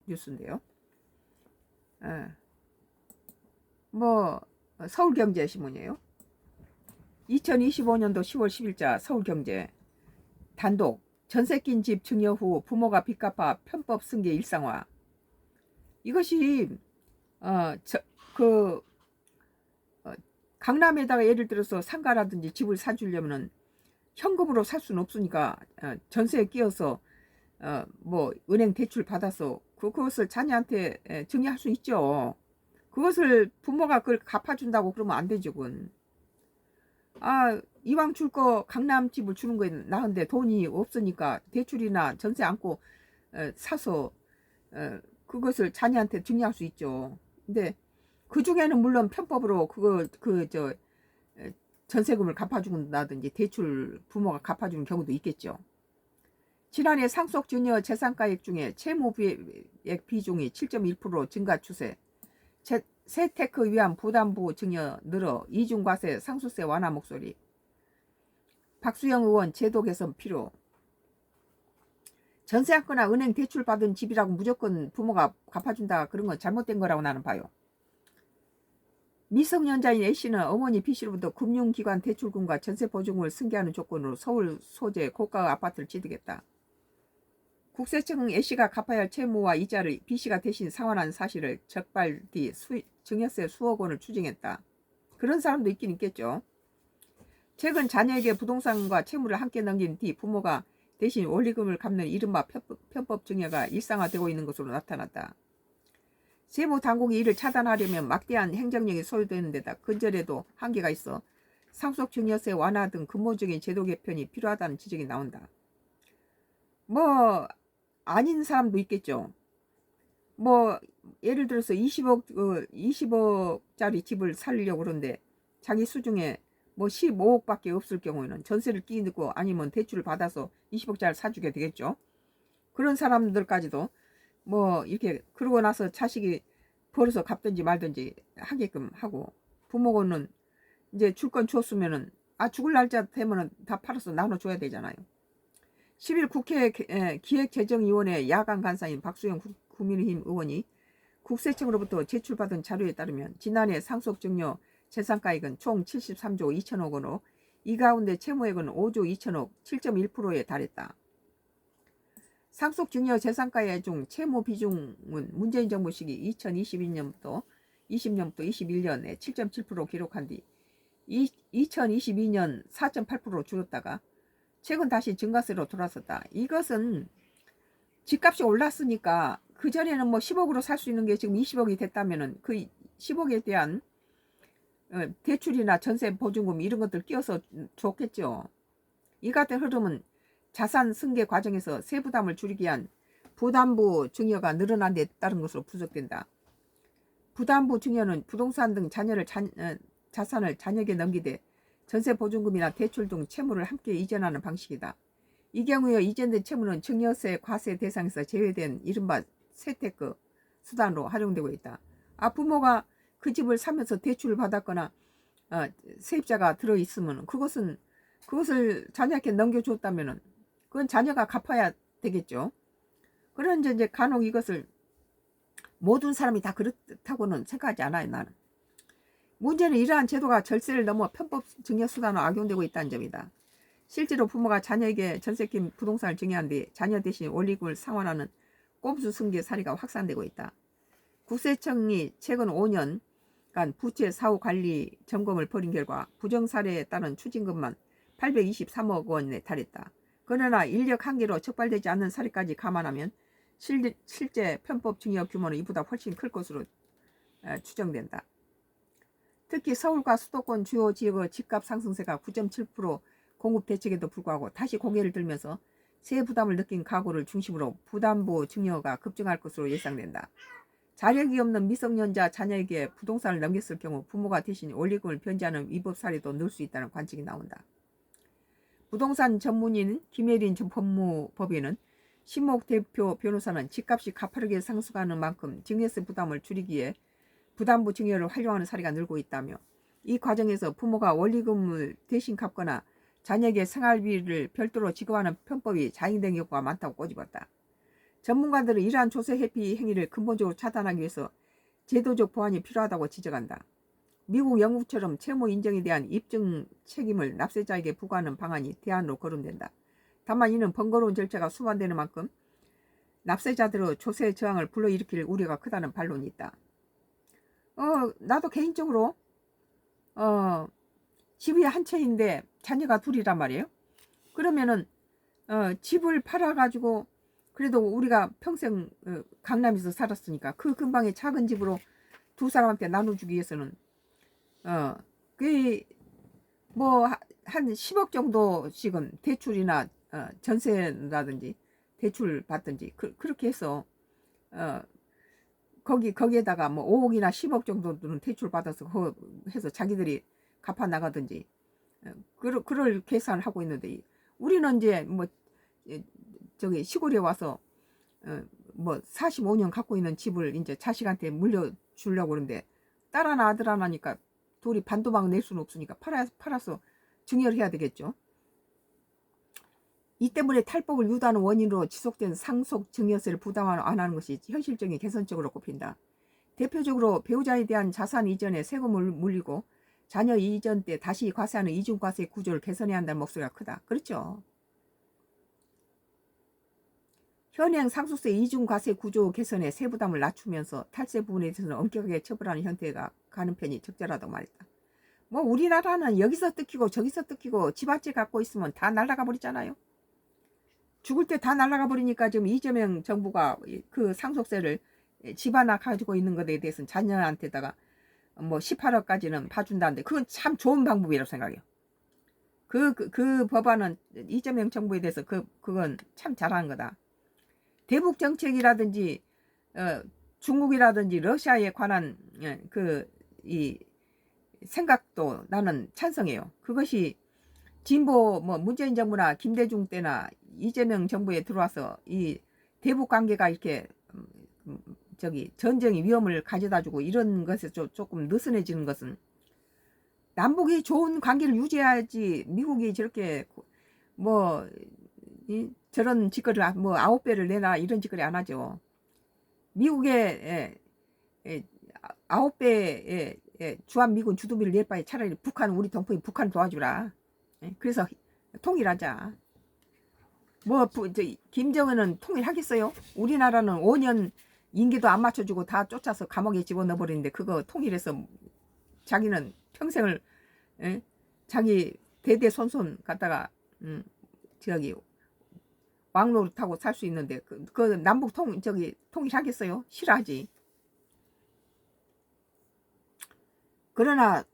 뉴스인데요. 뭐 서울경제신문이에요. 2025년도 10월 10일자 서울경제 단독 전세 낀 집 증여 후 부모가 빚 갚아 편법 승계 일상화. 이것이 그 강남에다가 예를 들어서 상가라든지 집을 사주려면은 현금으로 살 수는 없으니까 전세에 끼어서 뭐 은행 대출 받아서 그것을 자녀한테 증여할 수 있죠. 그것을 부모가 그걸 갚아준다고 그러면 안 되죠. 그건 이왕 줄 거 강남 집을 주는 거에 나은데 돈이 없으니까 대출이나 전세 안고 사서 그것을 자녀한테 증여할 수 있죠. 근데 그 중에는 물론 편법으로 전세금을 갚아준다든지 대출 부모가 갚아주는 경우도 있겠죠. 지난해 상속 증여 재산가액 중에 채무액 비중이 7.1% 증가 추세. 세테크 위한 부담부 증여 늘어 이중과세 상수세 완화 목소리. 박수영 의원 제도 개선 필요. 전세 안거나 은행 대출 받은 집이라고 무조건 부모가 갚아준다 그런 건 잘못된 거라고 나는 봐요. 미성년자인 A씨는 어머니 B씨로부터 금융기관 대출금과 전세보증금을 승계하는 조건으로 서울 소재 고가 아파트를 취득했다. 국세청 A씨가 갚아야 할 채무와 이자를 B씨가 대신 상환한 사실을 적발 뒤 증여세 수억 원을 추징했다. 그런 사람도 있긴 있겠죠. 최근 자녀에게 부동산과 채무를 함께 넘긴 뒤 부모가 대신 원리금을 갚는 이른바 편법 증여가 일상화되고 있는 것으로 나타났다. 세무당국이 이를 차단하려면 막대한 행정력이 소요되는 데다 근절에도 한계가 있어 상속 증여세 완화 등 근본적인 제도 개편이 필요하다는 지적이 나온다. 뭐 아닌 사람도 있겠죠. 뭐 예를 들어서 20억짜리 집을 살려고 그러는데 자기 수중에 뭐 15억밖에 없을 경우에는 전세를 끼고 아니면 대출을 받아서 20억짜리 사주게 되겠죠. 그런 사람들까지도 뭐 이렇게 그러고 나서 자식이 벌어서 갚든지 말든지 하게끔 하고, 부모는 이제 줄 건 줬으면은 죽을 날짜 되면은 다 팔아서 나눠줘야 되잖아요. 10일 국회 기획재정위원회 야간 간사인 박수영 국민의힘 의원이 국세청으로부터 제출받은 자료에 따르면 지난해 상속증여 재산가액은 총 73조 2천억 원으로 이 가운데 채무액은 5조 2천억 7.1%에 달했다. 상속증여 재산가액 중 채무 비중은 문재인 정부 시기 2022년부터 21년에 7.7% 기록한 뒤 2022년 4.8% 줄었다가 최근 다시 증가세로 돌아섰다. 이것은 집값이 올랐으니까 그전에는 뭐 10억으로 살 수 있는 게 지금 20억이 됐다면은 그 10억에 대한 대출이나 전세 보증금 이런 것들 끼워서 줬겠죠. 이 같은 흐름은 자산 승계 과정에서 세부담을 줄이기 위한 부담부 증여가 늘어난 데 따른 것으로 분석된다. 부담부 증여는 부동산 등 자산을 자녀에게 넘기되 전세 보증금이나 대출 등 채무를 함께 이전하는 방식이다. 이 경우에 이전된 채무는 증여세 과세 대상에서 제외된 이른바 세테크 수단으로 활용되고 있다. 부모가 그 집을 사면서 대출을 받았거나 세입자가 들어있으면 그것을 자녀에게 넘겨줬다면은 그건 자녀가 갚아야 되겠죠. 그런데 이제 간혹 이것을 모든 사람이 다 그렇다고는 생각하지 않아요. 나는 문제는 이러한 제도가 절세를 넘어 편법 증여 수단으로 악용되고 있다는 점이다. 실제로 부모가 자녀에게 전세 낀 부동산을 증여한 뒤 자녀 대신 원리금을 상환하는 꼼수 승계 사례가 확산되고 있다. 국세청이 최근 5년간 부채 사후 관리 점검을 벌인 결과 부정 사례에 따른 추징금만 823억 원에 달했다. 그러나 인력 한계로 적발되지 않는 사례까지 감안하면 실제 편법 증여 규모는 이보다 훨씬 클 것으로 추정된다. 특히 서울과 수도권 주요 지역의 집값 상승세가 9.7% 공급 대책에도 불구하고 다시 고개를 들면서 세 부담을 느낀 가구를 중심으로 부담부 증여가 급증할 것으로 예상된다. 자력이 없는 미성년자 자녀에게 부동산을 넘겼을 경우 부모가 대신 원리금을 변제하는 위법 사례도 늘 수 있다는 관측이 나온다. 부동산 전문인 김혜린 법무법인은 신목 대표 변호사는 집값이 가파르게 상승하는 만큼 증여세 부담을 줄이기 위해 부담부 증여를 활용하는 사례가 늘고 있다며 이 과정에서 부모가 원리금을 대신 갚거나 자녀에게 생활비를 별도로 지급하는 편법이 자행된 경우가 많다고 꼬집었다. 전문가들은 이러한 조세 회피 행위를 근본적으로 차단하기 위해서 제도적 보완이 필요하다고 지적한다. 미국, 영국처럼 채무 인정에 대한 입증 책임을 납세자에게 부과하는 방안이 대안으로 거론된다. 다만 이는 번거로운 절차가 수반되는 만큼 납세자들의 조세 저항을 불러일으킬 우려가 크다는 반론이 있다. 나도 개인적으로 집이 한 채인데 자녀가 둘이란 말이에요. 그러면은 집을 팔아가지고 그래도 우리가 평생 강남에서 살았으니까 그 근방에 작은 집으로 두 사람한테 나눠주기 위해서는 그게 뭐 한 10억 정도씩은 대출이나 전세라든지 대출 받든지 그렇게 해서 거기에다가 뭐 5억이나 10억 정도는 대출 받아서 해서 자기들이 갚아 나가든지 그럴 계산을 하고 있는데, 우리는 이제 뭐 저기 시골에 와서 뭐 45년 갖고 있는 집을 이제 자식한테 물려주려고 그러는데 딸 하나 아들 하나니까 둘이 반도박 낼 수는 없으니까 팔아서 증여를 해야 되겠죠. 이 때문에 탈법을 유도하는 원인으로 지속된 상속 증여세를 부담 안 하는 것이 현실적인 개선적으로 꼽힌다. 대표적으로 배우자에 대한 자산 이전에 세금을 물리고 자녀 이전 때 다시 과세하는 이중과세 구조를 개선해야 한다는 목소리가 크다. 그렇죠. 현행 상속세 이중과세 구조 개선에 세부담을 낮추면서 탈세 부분에 대해서는 엄격하게 처벌하는 형태가 가는 편이 적절하다고 말했다. 뭐 우리나라는 여기서 뜯기고 저기서 뜯기고 집 한 채 갖고 있으면 다 날아가 버리잖아요. 죽을 때 다 날아가 버리니까 지금 이재명 정부가 그 상속세를 집 하나 가지고 있는 것에 대해서는 자녀한테다가 뭐 18억까지는 봐준다는데 그건 참 좋은 방법이라고 생각해요. 그 법안은 이재명 정부에 대해서 그건 참 잘하는 거다. 대북 정책이라든지 중국이라든지 러시아에 관한 이 생각도 나는 찬성해요. 그것이 진보 뭐 문재인 정부나 김대중 때나 이재명 정부에 들어와서 이 대북 관계가 이렇게 저기 전쟁의 위험을 가져다주고 이런 것에 조금 느슨해지는 것은, 남북이 좋은 관계를 유지해야지 미국이 저렇게 뭐 저런 짓거리를 뭐 9배를 내나 이런 짓거리 안 하죠. 미국의 9배의 주한미군 주둔비를 낼 바에 차라리 북한, 우리 동포인 북한 도와주라. 그래서 통일하자. 뭐 김정은은 통일하겠어요? 우리나라는 5년 임기도 안 맞춰주고 다 쫓아서 감옥에 집어넣어버리는데 그거 통일해서 자기는 평생을 자기 대대손손 갖다가 저기 왕로를 타고 살 수 있는데 그 남북 통일하겠어요? 싫어하지. 그러나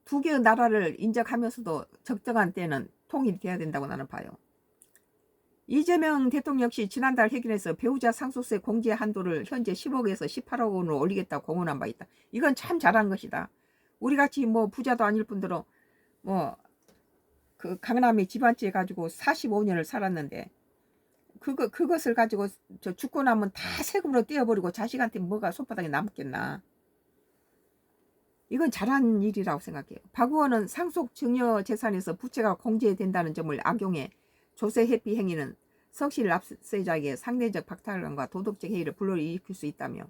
두 개의 나라를 인정하면서도 적정한 때는 통일돼야 된다고 나는 봐요. 이재명 대통령 역시 지난달 회견에서 배우자 상속세 공제 한도를 현재 10억에서 18억 원으로 올리겠다고 공언한 바 있다. 이건 참 잘한 것이다. 우리같이 뭐 부자도 아닐 뿐더러 뭐 그 강남에 집 한 채 가지고 45년을 살았는데 그것을 가지고 저 죽고 나면 다 세금으로 떼어버리고 자식한테 뭐가 손바닥에 남겠나. 이건 잘한 일이라고 생각해요. 박 의원은 상속 증여 재산에서 부채가 공제된다는 점을 악용해 조세 회피 행위는 성실 납세자에게 상대적 박탈감과 도덕적 해이를 불러일으킬 수 있다며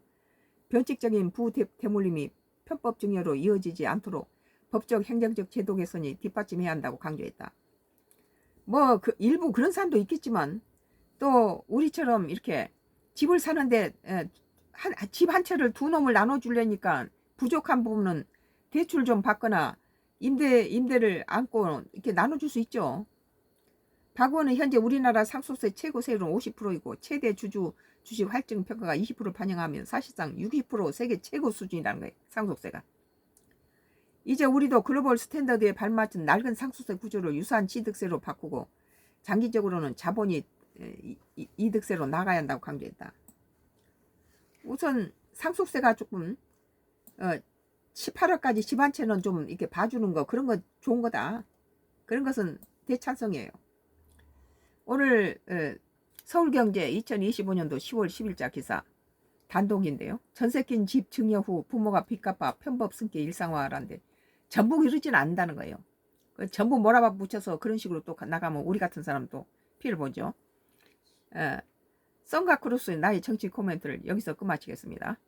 변칙적인 부대물림이 편법 증여로 이어지지 않도록 법적 행정적 제도 개선이 뒷받침해야 한다고 강조했다. 뭐 일부 그런 사람도 있겠지만 또 우리처럼 이렇게 집을 사는데 집 한 채를 두 놈을 나눠주려니까 부족한 부분은 대출 좀 받거나 임대를 안고 이렇게 나눠줄 수 있죠. 박 의원은 현재 우리나라 상속세 최고 세율은 50%이고 최대 주식 할증 평가가 20%를 반영하면 사실상 60% 세계 최고 수준이라는 거예요. 상속세가. 이제 우리도 글로벌 스탠더드에 발맞춘 낡은 상속세 구조를 유사한 취득세로 바꾸고 장기적으로는 자본이 이득세로 나가야 한다고 강조했다. 우선 상속세가 조금 18억까지 집 한 채는 좀 이렇게 봐주는 거, 그런 거 좋은 거다. 그런 것은 대찬성이에요. 오늘 서울경제 2025년도 10월 10일자 기사 단독인데요. 전세 낀 집 증여 후 부모가 빚 갚아 편법 승계 일상화라는데 전부 이러지는 않는다는 거예요. 전부 몰아붙여서 그런 식으로 또 나가면 우리 같은 사람도 피해를 보죠. 썬가 크루스의 나의 정치 코멘트를 여기서 끝마치겠습니다.